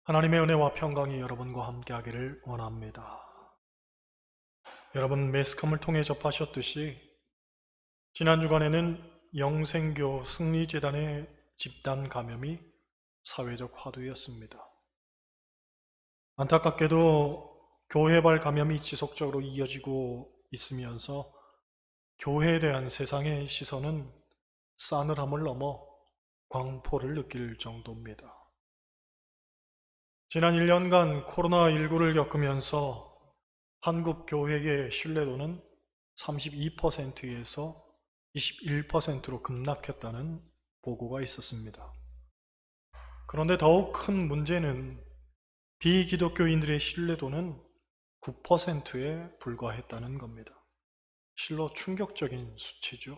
하나님의 은혜와 평강이 여러분과 함께하기를 원합니다. 여러분, 매스컴을 통해 접하셨듯이 지난 주간에는 영생교 승리재단의 집단 감염이 사회적 화두였습니다. 안타깝게도 교회발 감염이 지속적으로 이어지고 있으면서 교회에 대한 세상의 시선은 싸늘함을 넘어 광포를 느낄 정도입니다. 지난 1년간 코로나19를 겪으면서 한국 교회의 신뢰도는 32%에서 21%로 급락했다는 보고가 있었습니다. 그런데 더욱 큰 문제는 비기독교인들의 신뢰도는 9%에 불과했다는 겁니다. 실로 충격적인 수치죠.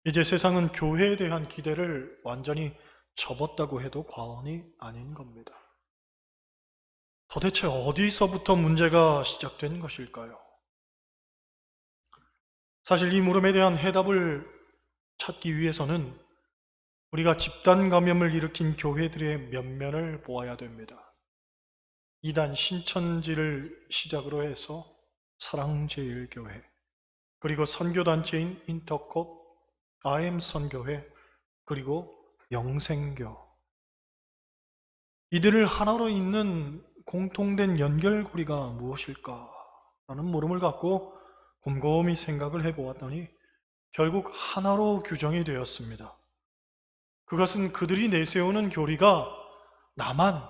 이제 세상은 교회에 대한 기대를 완전히 접었다고 해도 과언이 아닌 겁니다. 도대체 어디서부터 문제가 시작된 것일까요? 사실 이 물음에 대한 해답을 찾기 위해서는 우리가 집단 감염을 일으킨 교회들의 면면을 보아야 됩니다. 이단 신천지를 시작으로 해서 사랑제일교회, 그리고 선교단체인 인터콥, IM선교회, 그리고 영생교. 이들을 하나로 잇는 공통된 연결고리가 무엇일까? 라는 물음을 갖고 곰곰이 생각을 해보았더니 결국 하나로 규정이 되었습니다. 그것은 그들이 내세우는 교리가 나만,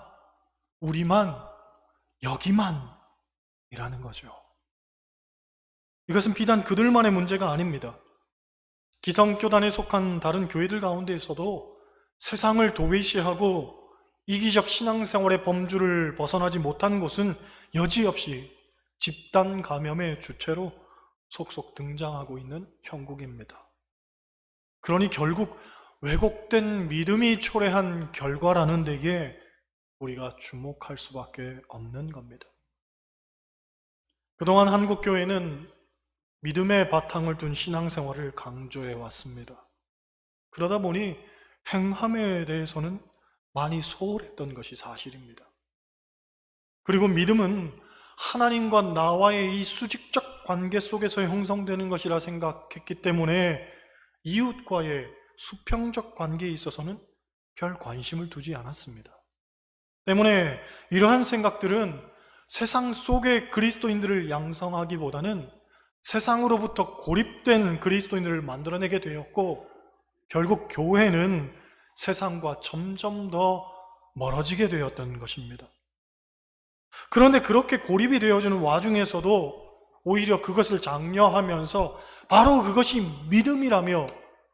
우리만, 여기만 이라는 거죠. 이것은 비단 그들만의 문제가 아닙니다. 기성교단에 속한 다른 교회들 가운데에서도 세상을 도외시하고 이기적 신앙생활의 범주를 벗어나지 못한 곳은 여지없이 집단 감염의 주체로 속속 등장하고 있는 형국입니다. 그러니 결국 왜곡된 믿음이 초래한 결과라는 데에 우리가 주목할 수밖에 없는 겁니다. 그동안 한국교회는 믿음의 바탕을 둔 신앙생활을 강조해 왔습니다. 그러다 보니 행함에 대해서는 많이 소홀했던 것이 사실입니다. 그리고 믿음은 하나님과 나와의 이 수직적 관계 속에서 형성되는 것이라 생각했기 때문에 이웃과의 수평적 관계에 있어서는 별 관심을 두지 않았습니다. 때문에 이러한 생각들은 세상 속의 그리스도인들을 양성하기보다는 세상으로부터 고립된 그리스도인들을 만들어내게 되었고, 결국 교회는 세상과 점점 더 멀어지게 되었던 것입니다. 그런데 그렇게 고립이 되어지는 와중에서도 오히려 그것을 장려하면서 바로 그것이 믿음이라며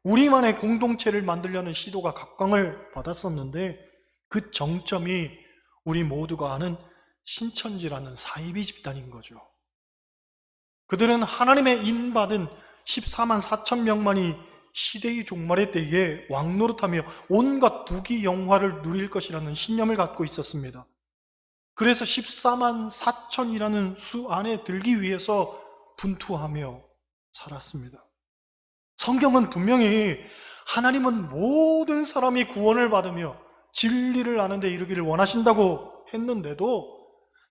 우리만의 공동체를 만들려는 시도가 각광을 받았었는데, 그 정점이 우리 모두가 아는 신천지라는 사이비 집단인 거죠. 그들은 하나님의 인받은 14만 4천 명만이 시대의 종말의 때에 왕노릇하며 온갖 부귀 영화를 누릴 것이라는 신념을 갖고 있었습니다. 그래서 14만 4천이라는 수 안에 들기 위해서 분투하며 살았습니다. 성경은 분명히 하나님은 모든 사람이 구원을 받으며 진리를 아는 데 이르기를 원하신다고 했는데도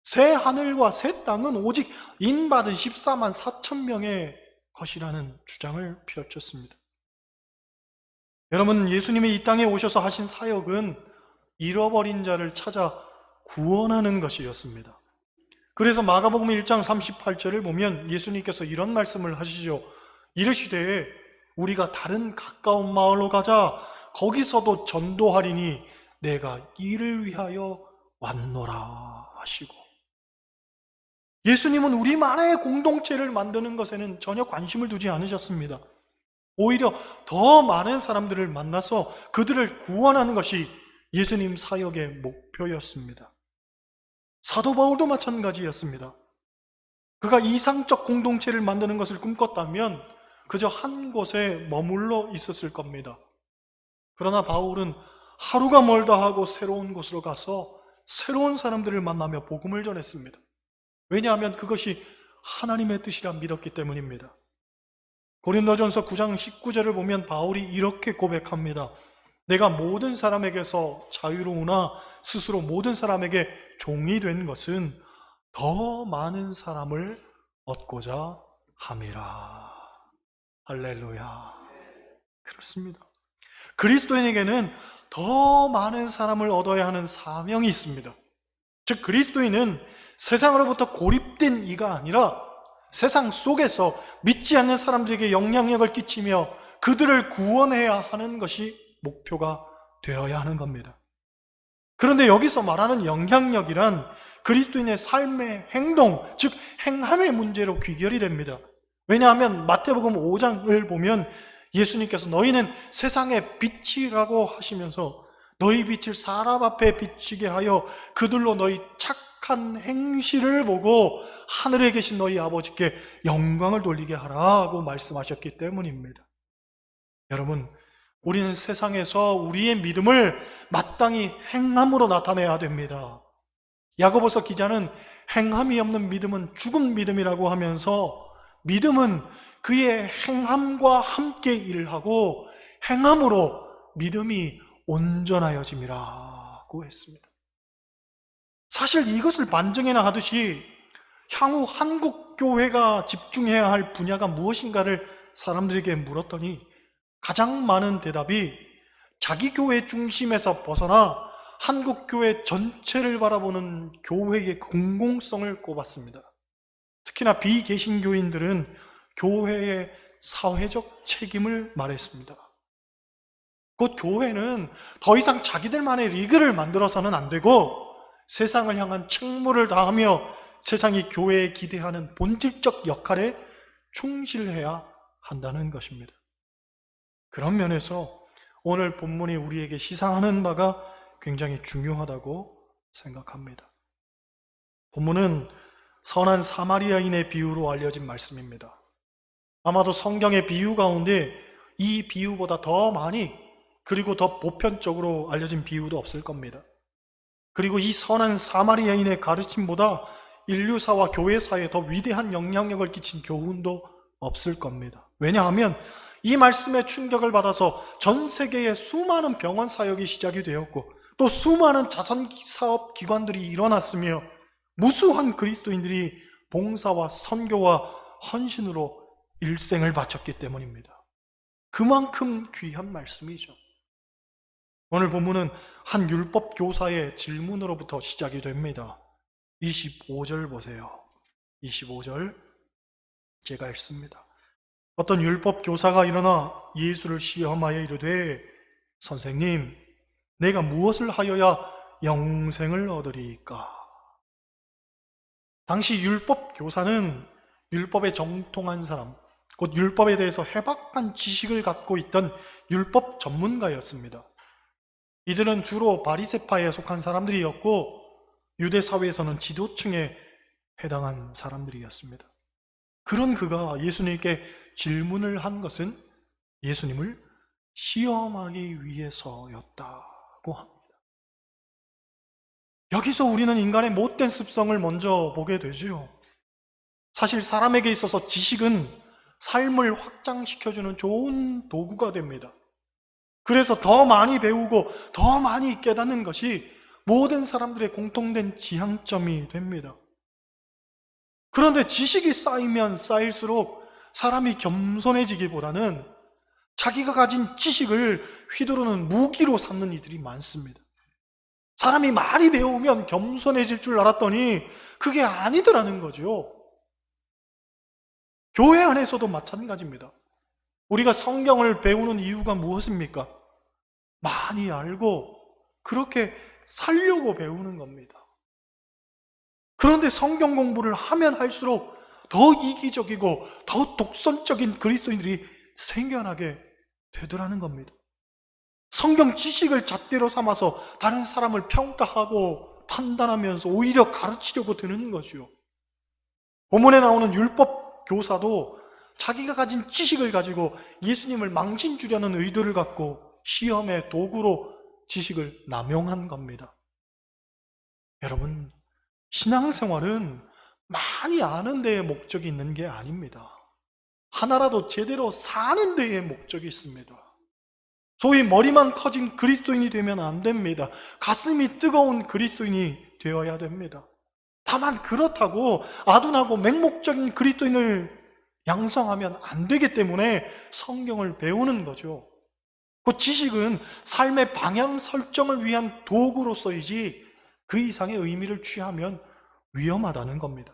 새 하늘과 새 땅은 오직 인받은 14만 4천 명의 것이라는 주장을 펼쳤습니다. 여러분, 예수님이 이 땅에 오셔서 하신 사역은 잃어버린 자를 찾아 구원하는 것이었습니다. 그래서 마가복음 1장 38절을 보면 예수님께서 이런 말씀을 하시죠. 이르시되 우리가 다른 가까운 마을로 가자. 거기서도 전도하리니 내가 이를 위하여 왔노라 하시고, 예수님은 우리만의 공동체를 만드는 것에는 전혀 관심을 두지 않으셨습니다. 오히려 더 많은 사람들을 만나서 그들을 구원하는 것이 예수님 사역의 목표였습니다. 사도 바울도 마찬가지였습니다. 그가 이상적 공동체를 만드는 것을 꿈꿨다면 그저 한 곳에 머물러 있었을 겁니다. 그러나 바울은 하루가 멀다 하고 새로운 곳으로 가서 새로운 사람들을 만나며 복음을 전했습니다. 왜냐하면 그것이 하나님의 뜻이라 믿었기 때문입니다. 고린도전서 9장 19절을 보면 바울이 이렇게 고백합니다. 내가 모든 사람에게서 자유로우나 스스로 모든 사람에게 종이 된 것은 더 많은 사람을 얻고자 함이라. 할렐루야. 그렇습니다. 그리스도인에게는 더 많은 사람을 얻어야 하는 사명이 있습니다. 즉 그리스도인은 세상으로부터 고립된 이가 아니라 세상 속에서 믿지 않는 사람들에게 영향력을 끼치며 그들을 구원해야 하는 것이 목표가 되어야 하는 겁니다. 그런데 여기서 말하는 영향력이란 그리스도인의 삶의 행동, 즉 행함의 문제로 귀결이 됩니다. 왜냐하면 마태복음 5장을 보면 예수님께서 너희는 세상의 빛이라고 하시면서 너희 빛을 사람 앞에 비치게 하여 그들로 너희 착한 행실을 보고 하늘에 계신 너희 아버지께 영광을 돌리게 하라고 말씀하셨기 때문입니다. 여러분, 우리는 세상에서 우리의 믿음을 마땅히 행함으로 나타내야 됩니다. 야고보서 기자는 행함이 없는 믿음은 죽은 믿음이라고 하면서 믿음은 그의 행함과 함께 일하고 행함으로 믿음이 온전하여짐이라고 했습니다. 사실 이것을 반증해나 하듯이 향후 한국교회가 집중해야 할 분야가 무엇인가를 사람들에게 물었더니 가장 많은 대답이 자기 교회 중심에서 벗어나 한국교회 전체를 바라보는 교회의 공공성을 꼽았습니다. 특히나 비개신교인들은 교회의 사회적 책임을 말했습니다. 곧 교회는 더 이상 자기들만의 리그를 만들어서는 안 되고 세상을 향한 책무를 다하며 세상이 교회에 기대하는 본질적 역할에 충실해야 한다는 것입니다. 그런 면에서 오늘 본문이 우리에게 시사하는 바가 굉장히 중요하다고 생각합니다. 본문은 선한 사마리아인의 비유로 알려진 말씀입니다. 아마도 성경의 비유 가운데 이 비유보다 더 많이 그리고 더 보편적으로 알려진 비유도 없을 겁니다. 그리고 이 선한 사마리아인의 가르침보다 인류사와 교회사에 더 위대한 영향력을 끼친 교훈도 없을 겁니다. 왜냐하면 이 말씀에 충격을 받아서 전 세계에 수많은 병원 사역이 시작이 되었고 또 수많은 자선사업 기관들이 일어났으며 무수한 그리스도인들이 봉사와 선교와 헌신으로 일생을 바쳤기 때문입니다. 그만큼 귀한 말씀이죠. 오늘 본문은 한 율법 교사의 질문으로부터 시작이 됩니다. 25절 보세요. 25절 제가 읽습니다. 어떤 율법 교사가 일어나 예수를 시험하여 이르되 선생님, 내가 무엇을 하여야 영생을 얻으리이까? 당시 율법 교사는 율법에 정통한 사람, 곧 율법에 대해서 해박한 지식을 갖고 있던 율법 전문가였습니다. 이들은 주로 바리새파에 속한 사람들이었고 유대 사회에서는 지도층에 해당한 사람들이었습니다. 그런 그가 예수님께 질문을 한 것은 예수님을 시험하기 위해서였다고 합니다. 여기서 우리는 인간의 못된 습성을 먼저 보게 되죠. 사실 사람에게 있어서 지식은 삶을 확장시켜주는 좋은 도구가 됩니다. 그래서 더 많이 배우고 더 많이 깨닫는 것이 모든 사람들의 공통된 지향점이 됩니다. 그런데 지식이 쌓이면 쌓일수록 사람이 겸손해지기보다는 자기가 가진 지식을 휘두르는 무기로 삼는 이들이 많습니다. 사람이 많이 배우면 겸손해질 줄 알았더니 그게 아니더라는 거죠. 교회 안에서도 마찬가지입니다. 우리가 성경을 배우는 이유가 무엇입니까? 많이 알고 그렇게 살려고 배우는 겁니다. 그런데 성경 공부를 하면 할수록 더 이기적이고 더 독선적인 그리스도인들이 생겨나게 되더라는 겁니다. 성경 지식을 잣대로 삼아서 다른 사람을 평가하고 판단하면서 오히려 가르치려고 드는 거죠. 본문에 나오는 율법 교사도 자기가 가진 지식을 가지고 예수님을 망신 주려는 의도를 갖고 시험의 도구로 지식을 남용한 겁니다. 여러분, 신앙생활은 많이 아는 데에 목적이 있는 게 아닙니다. 하나라도 제대로 사는 데에 목적이 있습니다. 소위 머리만 커진 그리스도인이 되면 안 됩니다. 가슴이 뜨거운 그리스도인이 되어야 됩니다. 다만 그렇다고 아둔하고 맹목적인 그리스도인을 양성하면 안 되기 때문에 성경을 배우는 거죠. 그 지식은 삶의 방향 설정을 위한 도구로서이지 그 이상의 의미를 취하면 위험하다는 겁니다.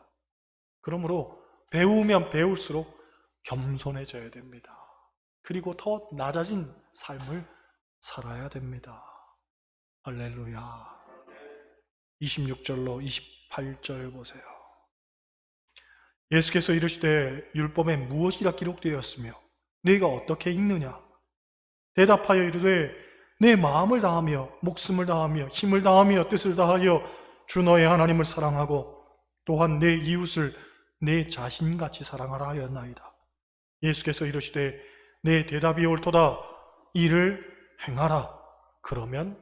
그러므로 배우면 배울수록 겸손해져야 됩니다. 그리고 더 낮아진 삶을 살아야 됩니다. 할렐루야. 26절로 28절 보세요. 예수께서 이르시되 율법에 무엇이라 기록되었으며 네가 어떻게 읽느냐? 대답하여 이르되 내 마음을 다하며 목숨을 다하며 힘을 다하며 뜻을 다하여 주 너의 하나님을 사랑하고 또한 내 이웃을 내 자신같이 사랑하라 하였나이다. 예수께서 이르시되 내 대답이 옳도다. 이를 행하라. 그러면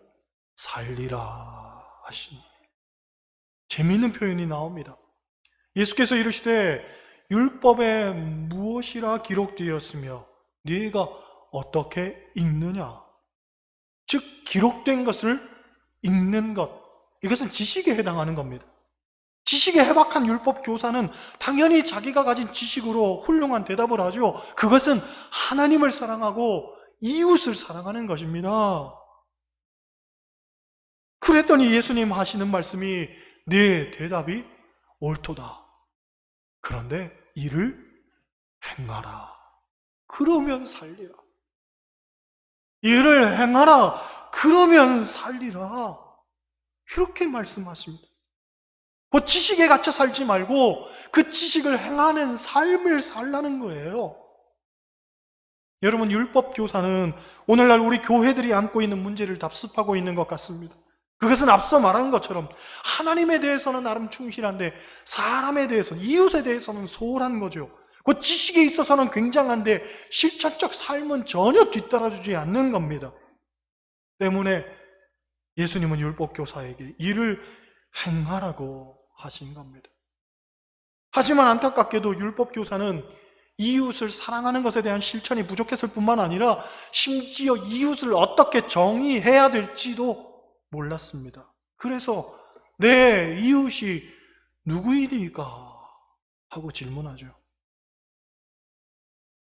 살리라 하시니. 재미있는 표현이 나옵니다. 예수께서 이르시되 율법에 무엇이라 기록되었으며 네가 어떻게 읽느냐? 즉 기록된 것을 읽는 것, 이것은 지식에 해당하는 겁니다. 지식에 해박한 율법 교사는 당연히 자기가 가진 지식으로 훌륭한 대답을 하죠. 그것은 하나님을 사랑하고 이웃을 사랑하는 것입니다. 그랬더니 예수님 하시는 말씀이 네 대답이 옳도다. 그런데 이를 행하라. 그러면 살리라. 이를 행하라. 그러면 살리라. 이렇게 말씀하십니다. 그 지식에 갇혀 살지 말고 그 지식을 행하는 삶을 살라는 거예요. 여러분, 율법 교사는 오늘날 우리 교회들이 안고 있는 문제를 답습하고 있는 것 같습니다. 그것은 앞서 말한 것처럼 하나님에 대해서는 나름 충실한데 사람에 대해서는, 이웃에 대해서는 소홀한 거죠. 그 지식에 있어서는 굉장한데 실천적 삶은 전혀 뒤따라주지 않는 겁니다. 때문에 예수님은 율법 교사에게 이를 행하라고 하신 겁니다. 하지만 안타깝게도 율법 교사는 이웃을 사랑하는 것에 대한 실천이 부족했을 뿐만 아니라 심지어 이웃을 어떻게 정의해야 될지도 몰랐습니다. 그래서 내 이웃이 누구이리까 하고 질문하죠.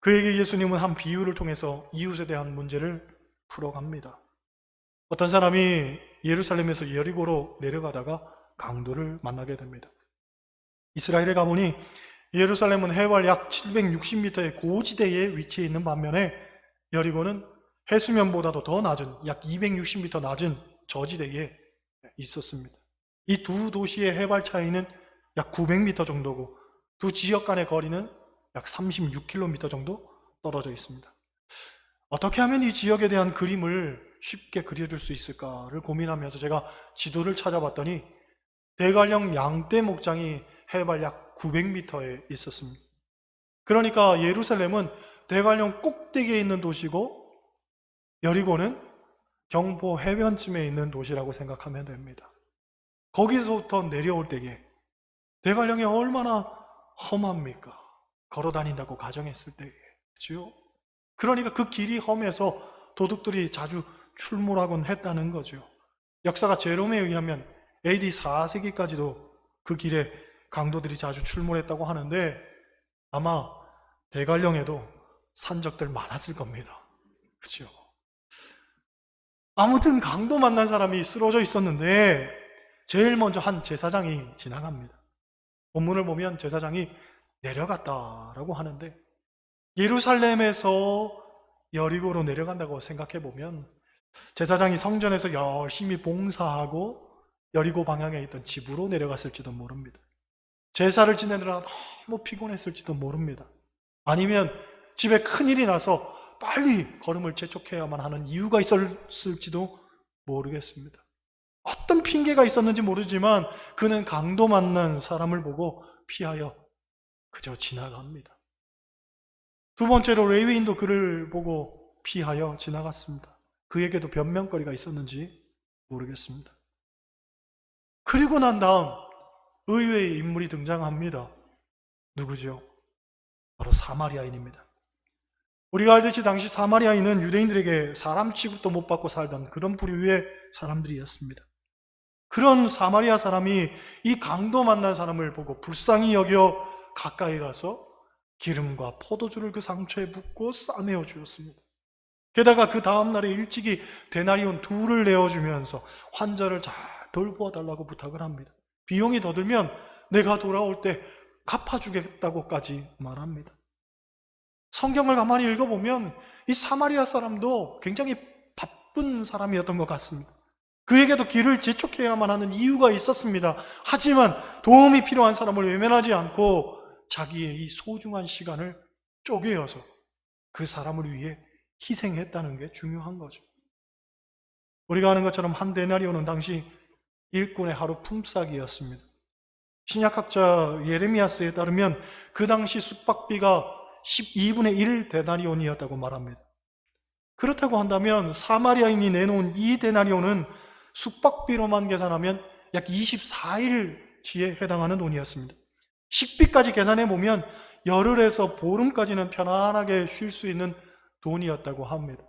그에게 예수님은 한 비유를 통해서 이웃에 대한 문제를 풀어갑니다. 어떤 사람이 예루살렘에서 여리고로 내려가다가 강도를 만나게 됩니다. 이스라엘에 가보니 예루살렘은 해발 약 760m의 고지대에 위치해 있는 반면에 여리고는 해수면보다도 더 낮은 약 260m 낮은 저지대에 있었습니다. 이 두 도시의 해발 차이는 약 900m 정도고 두 지역 간의 거리는 약 36km 정도 떨어져 있습니다. 어떻게 하면 이 지역에 대한 그림을 쉽게 그려줄 수 있을까를 고민하면서 제가 지도를 찾아봤더니 대관령 양떼 목장이 해발 약 900m에 있었습니다. 그러니까 예루살렘은 대관령 꼭대기에 있는 도시고 여리고는 경포 해변쯤에 있는 도시라고 생각하면 됩니다. 거기서부터 내려올 때에 대관령이 얼마나 험합니까? 걸어 다닌다고 가정했을 때에. 그렇죠? 그러니까 그 길이 험해서 도둑들이 자주 출몰하곤 했다는 거죠. 역사가 제롬에 의하면 AD 4세기까지도 그 길에 강도들이 자주 출몰했다고 하는데 아마 대관령에도 산적들 많았을 겁니다. 그렇죠? 아무튼 강도 만난 사람이 쓰러져 있었는데 제일 먼저 한 제사장이 지나갑니다. 본문을 보면 제사장이 내려갔다라고 하는데 예루살렘에서 여리고로 내려간다고 생각해 보면 제사장이 성전에서 열심히 봉사하고 여리고 방향에 있던 집으로 내려갔을지도 모릅니다. 제사를 지내느라 너무 피곤했을지도 모릅니다. 아니면 집에 큰일이 나서 빨리 걸음을 재촉해야만 하는 이유가 있었을지도 모르겠습니다. 어떤 핑계가 있었는지 모르지만 그는 강도 만난 사람을 보고 피하여 그저 지나갑니다. 두 번째로 레위인도 그를 보고 피하여 지나갔습니다. 그에게도 변명거리가 있었는지 모르겠습니다. 그리고 난 다음 의외의 인물이 등장합니다. 누구죠? 바로 사마리아인입니다. 우리가 알듯이 당시 사마리아인은 유대인들에게 사람 취급도 못 받고 살던 그런 부류의 사람들이었습니다. 그런 사마리아 사람이 이 강도 만난 사람을 보고 불쌍히 여겨 가까이 가서 기름과 포도주를 그 상처에 붓고 싸매어 주었습니다. 게다가 그 다음날에 일찍이 데나리온 2를 내어주면서 환자를 잘 돌보아 달라고 부탁을 합니다. 비용이 더 들면 내가 돌아올 때 갚아주겠다고까지 말합니다. 성경을 가만히 읽어보면 이 사마리아 사람도 굉장히 바쁜 사람이었던 것 같습니다. 그에게도 길을 재촉해야만 하는 이유가 있었습니다. 하지만 도움이 필요한 사람을 외면하지 않고 자기의 이 소중한 시간을 쪼개어서 그 사람을 위해 희생했다는 게 중요한 거죠. 우리가 아는 것처럼 한 데나리온은 당시 일꾼의 하루 품삯이었습니다. 신약학자 예레미야스에 따르면 그 당시 숙박비가 12분의 1 데나리온이었다고 말합니다. 그렇다고 한다면 사마리아인이 내놓은 이 데나리온은 숙박비로만 계산하면 약 24일치에 해당하는 돈이었습니다. 식비까지 계산해 보면 열흘에서 보름까지는 편안하게 쉴 수 있는 돈이었다고 합니다.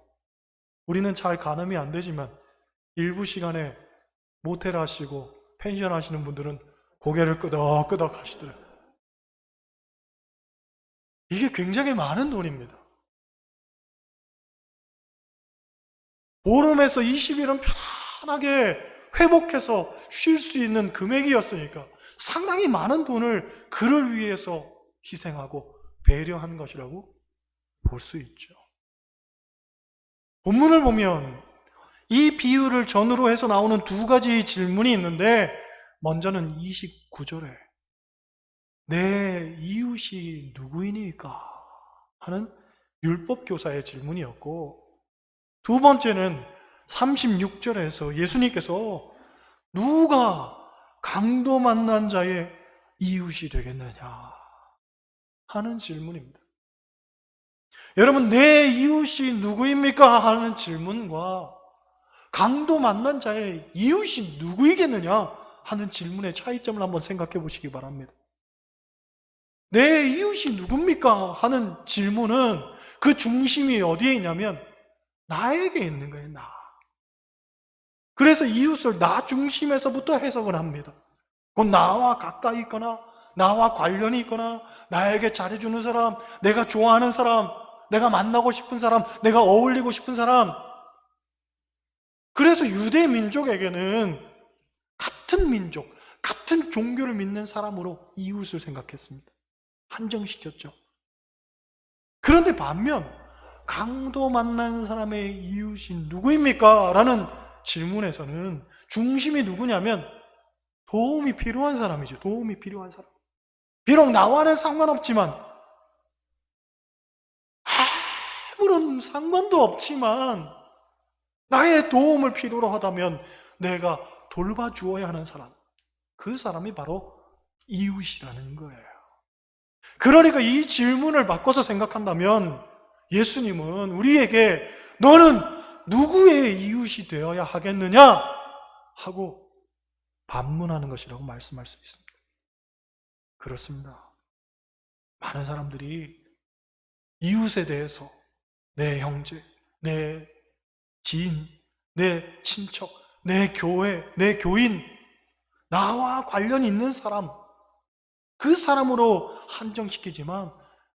우리는 잘 가늠이 안 되지만 일부 시간에 모텔 하시고 펜션 하시는 분들은 고개를 끄덕끄덕 하시더라고요. 이게 굉장히 많은 돈입니다. 보름에서 20일은 편안하게 회복해서 쉴 수 있는 금액이었으니까 상당히 많은 돈을 그를 위해서 희생하고 배려한 것이라고 볼 수 있죠. 본문을 보면 이 비유를 전후로 해서 나오는 2가지 질문이 있는데, 먼저는 29절에 내 이웃이 누구이니까 하는 율법교사의 질문이었고, 두 번째는 36절에서 예수님께서 누가 강도 만난 자의 이웃이 되겠느냐 하는 질문입니다. 여러분, 내 이웃이 누구입니까? 하는 질문과 강도 만난 자의 이웃이 누구이겠느냐 하는 질문의 차이점을 한번 생각해 보시기 바랍니다. 내 이웃이 누굽니까? 하는 질문은 그 중심이 어디에 있냐면 나에게 있는 거예요, 나. 그래서 이웃을 나 중심에서부터 해석을 합니다. 그건 나와 가까이 있거나 나와 관련이 있거나 나에게 잘해주는 사람, 내가 좋아하는 사람, 내가 만나고 싶은 사람, 내가 어울리고 싶은 사람. 그래서 유대 민족에게는 같은 민족, 같은 종교를 믿는 사람으로 이웃을 생각했습니다. 한정시켰죠. 그런데 반면 강도 만난 사람의 이웃이 누구입니까? 라는 질문에서는 중심이 누구냐면 도움이 필요한 사람이죠. 도움이 필요한 사람. 비록 나와는 상관없지만, 아무런 상관도 없지만 나의 도움을 필요로 하다면 내가 돌봐주어야 하는 사람, 그 사람이 바로 이웃이라는 거예요. 그러니까 이 질문을 바꿔서 생각한다면 예수님은 우리에게 너는 누구의 이웃이 되어야 하겠느냐 하고 반문하는 것이라고 말씀할 수 있습니다. 그렇습니다. 많은 사람들이 이웃에 대해서 내 형제, 내 지인, 내 친척, 내 교회, 내 교인, 나와 관련이 있는 사람, 그 사람으로 한정시키지만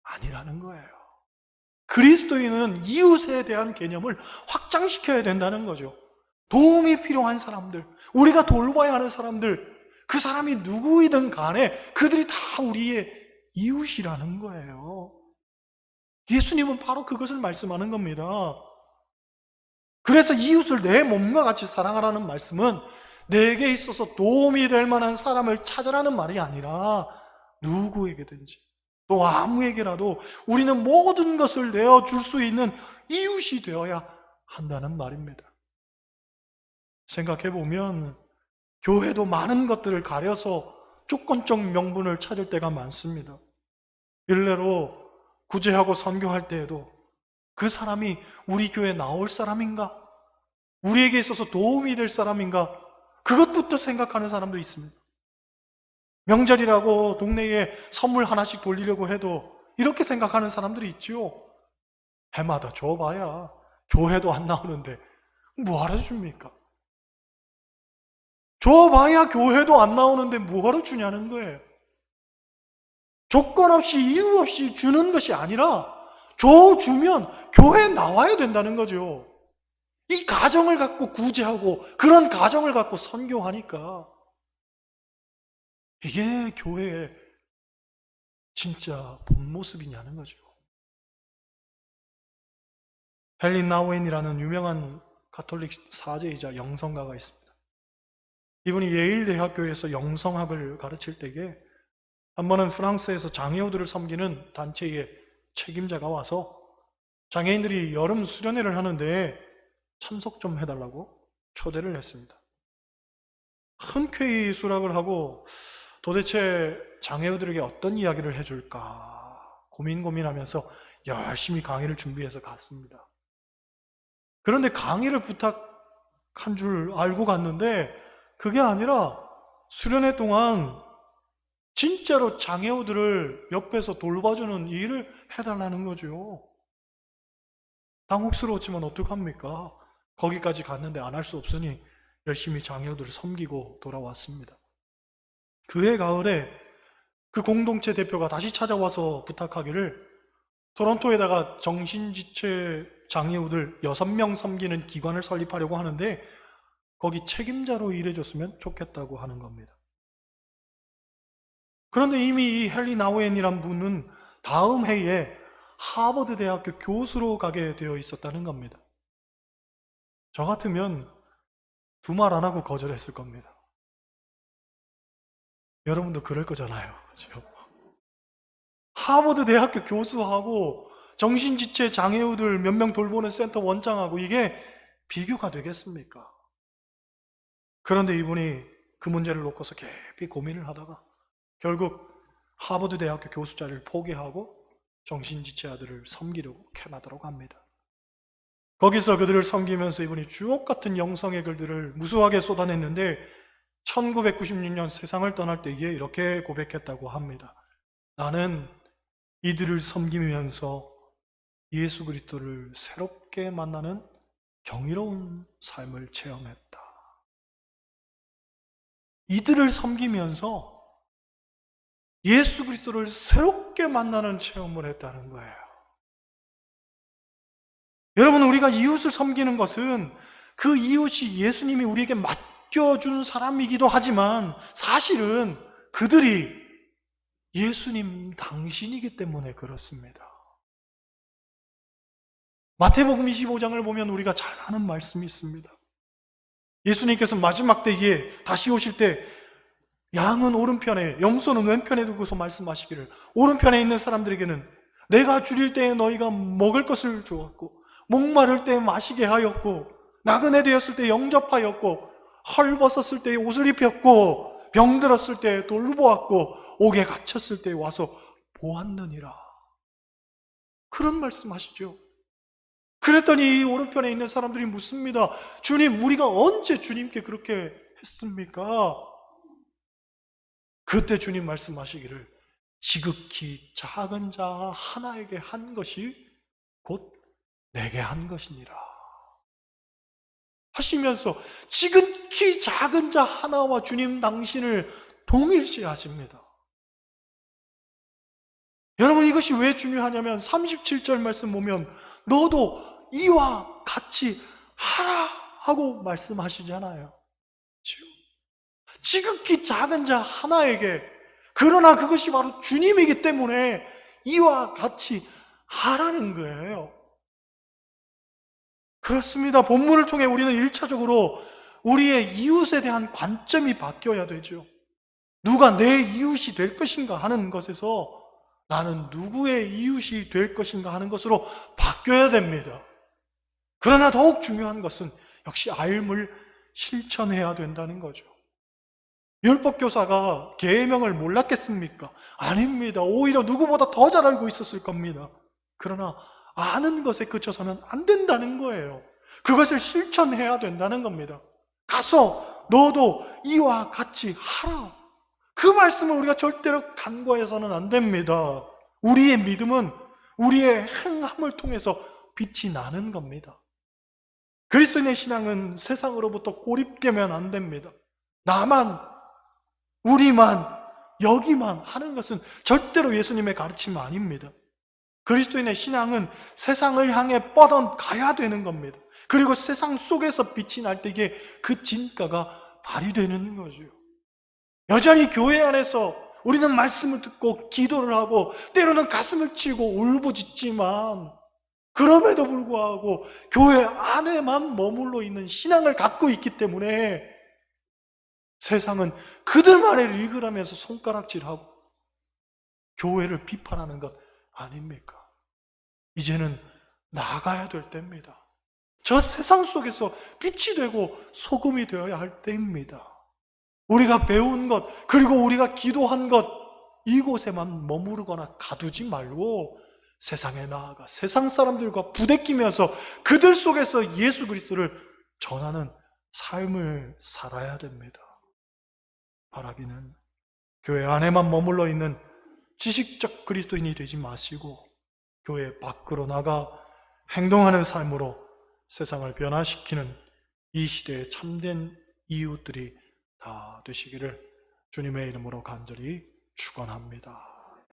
아니라는 거예요. 그리스도인은 이웃에 대한 개념을 확장시켜야 된다는 거죠. 도움이 필요한 사람들, 우리가 돌봐야 하는 사람들, 그 사람이 누구이든 간에 그들이 다 우리의 이웃이라는 거예요. 예수님은 바로 그것을 말씀하는 겁니다. 그래서 이웃을 내 몸과 같이 사랑하라는 말씀은 내게 있어서 도움이 될 만한 사람을 찾으라는 말이 아니라 누구에게든지 또 아무에게라도 우리는 모든 것을 내어줄 수 있는 이웃이 되어야 한다는 말입니다. 생각해보면 교회도 많은 것들을 가려서 조건적 명분을 찾을 때가 많습니다. 일례로 구제하고 선교할 때에도 그 사람이 우리 교회에 나올 사람인가? 우리에게 있어서 도움이 될 사람인가? 그것부터 생각하는 사람도 있습니다. 명절이라고 동네에 선물 하나씩 돌리려고 해도 이렇게 생각하는 사람들이 있죠. 해마다 줘봐야 교회도 안 나오는데 뭐하러 줍니까? 줘봐야 교회도 안 나오는데 뭐하러 주냐는 거예요. 조건 없이 이유 없이 주는 것이 아니라 주면 교회에 나와야 된다는 거죠. 이 가정을 갖고 구제하고 그런 가정을 갖고 선교하니까 이게 교회의 진짜 본 모습이냐는 거죠. 헨리 나우엔이라는 유명한 가톨릭 사제이자 영성가가 있습니다. 이분이 예일 대학교에서 영성학을 가르칠 때에 한 번은 프랑스에서 장애우들을 섬기는 단체의 책임자가 와서 장애인들이 여름 수련회를 하는데 참석 좀 해달라고 초대를 했습니다. 흔쾌히 수락을 하고 도대체 장애우들에게 어떤 이야기를 해줄까 고민하면서 열심히 강의를 준비해서 갔습니다. 그런데 강의를 부탁한 줄 알고 갔는데 그게 아니라 수련회 동안 진짜로 장애우들을 옆에서 돌봐주는 일을 해달라는 거죠. 당혹스러웠지만 어떡합니까? 거기까지 갔는데 안 할 수 없으니 열심히 장애우들을 섬기고 돌아왔습니다. 그해 가을에 그 공동체 대표가 다시 찾아와서 부탁하기를 토론토에다가 정신지체 장애우들 6명 섬기는 기관을 설립하려고 하는데 거기 책임자로 일해줬으면 좋겠다고 하는 겁니다. 그런데 이미 이 헨리 나우엔이란 분은 다음 해에 하버드 대학교 교수로 가게 되어 있었다는 겁니다. 저 같으면 두 말 안 하고 거절했을 겁니다. 여러분도 그럴 거잖아요. 그렇죠? 하버드 대학교 교수하고 정신지체 장애우들 몇 명 돌보는 센터 원장하고 이게 비교가 되겠습니까? 그런데 이분이 그 문제를 놓고서 깊이 고민을 하다가 결국 하버드 대학교 교수 자리를 포기하고 정신지체아들을 섬기려고 캐나다로 갑니다. 거기서 그들을 섬기면서 이분이 주옥 같은 영성의 글들을 무수하게 쏟아냈는데 1996년 세상을 떠날 때에 이렇게 고백했다고 합니다. 나는 이들을 섬기면서 예수 그리스도를 새롭게 만나는 경이로운 삶을 체험했다. 이들을 섬기면서 예수 그리스도를 새롭게 만나는 체험을 했다는 거예요. 여러분, 우리가 이웃을 섬기는 것은 그 이웃이 예수님이 우리에게 맡겨준 사람이기도 하지만 사실은 그들이 예수님 당신이기 때문에 그렇습니다. 마태복음 25장을 보면 우리가 잘 아는 말씀이 있습니다. 예수님께서 마지막 때에 다시 오실 때 양은 오른편에 염소는 왼편에 두고서 말씀하시기를 오른편에 있는 사람들에게는 내가 줄일 때에 너희가 먹을 것을 주었고 목마를 때에 마시게 하였고 나그네 되었을 때 영접하였고 헐벗었을 때에 옷을 입혔고 병들었을 때에 돌보았고 옥에 갇혔을 때에 와서 보았느니라. 그런 말씀하시죠. 그랬더니 이 오른편에 있는 사람들이 묻습니다. 주님, 우리가 언제 주님께 그렇게 했습니까? 그때 주님 말씀하시기를 지극히 작은 자 하나에게 한 것이 곧 내게 한 것이니라 하시면서 지극히 작은 자 하나와 주님 당신을 동일시하십니다. 여러분, 이것이 왜 중요하냐면 37절 말씀 보면 너도 이와 같이 하라 하고 말씀하시잖아요. 지극히 작은 자 하나에게, 그러나 그것이 바로 주님이기 때문에 이와 같이 하라는 거예요. 그렇습니다. 본문을 통해 우리는 1차적으로 우리의 이웃에 대한 관점이 바뀌어야 되죠. 누가 내 이웃이 될 것인가 하는 것에서 나는 누구의 이웃이 될 것인가 하는 것으로 바뀌어야 됩니다. 그러나 더욱 중요한 것은 역시 삶을 실천해야 된다는 거죠. 율법교사가 계명을 몰랐겠습니까? 아닙니다. 오히려 누구보다 더 잘 알고 있었을 겁니다. 그러나 아는 것에 그쳐서는 안 된다는 거예요. 그것을 실천해야 된다는 겁니다. 가서 너도 이와 같이 하라. 그 말씀을 우리가 절대로 간과해서는 안 됩니다. 우리의 믿음은 우리의 행함을 통해서 빛이 나는 겁니다. 그리스도인의 신앙은 세상으로부터 고립되면 안 됩니다. 나만, 우리만, 여기만 하는 것은 절대로 예수님의 가르침 아닙니다. 그리스도인의 신앙은 세상을 향해 뻗어가야 되는 겁니다. 그리고 세상 속에서 빛이 날 때 이게 그 진가가 발휘되는 거죠. 여전히 교회 안에서 우리는 말씀을 듣고 기도를 하고 때로는 가슴을 치고 울부짖지만 그럼에도 불구하고 교회 안에만 머물러 있는 신앙을 갖고 있기 때문에 세상은 그들 말을 읽으라면서 손가락질하고 교회를 비판하는 것 아닙니까? 이제는 나가야 될 때입니다. 저 세상 속에서 빛이 되고 소금이 되어야 할 때입니다. 우리가 배운 것, 그리고 우리가 기도한 것, 이곳에만 머무르거나 가두지 말고 세상에 나아가 세상 사람들과 부대끼면서 그들 속에서 예수 그리스도를 전하는 삶을 살아야 됩니다. 바라기는 교회 안에만 머물러 있는 지식적 그리스도인이 되지 마시고 교회 밖으로 나가 행동하는 삶으로 세상을 변화시키는 이 시대의 참된 이웃들이 다 되시기를 주님의 이름으로 간절히 축원합니다.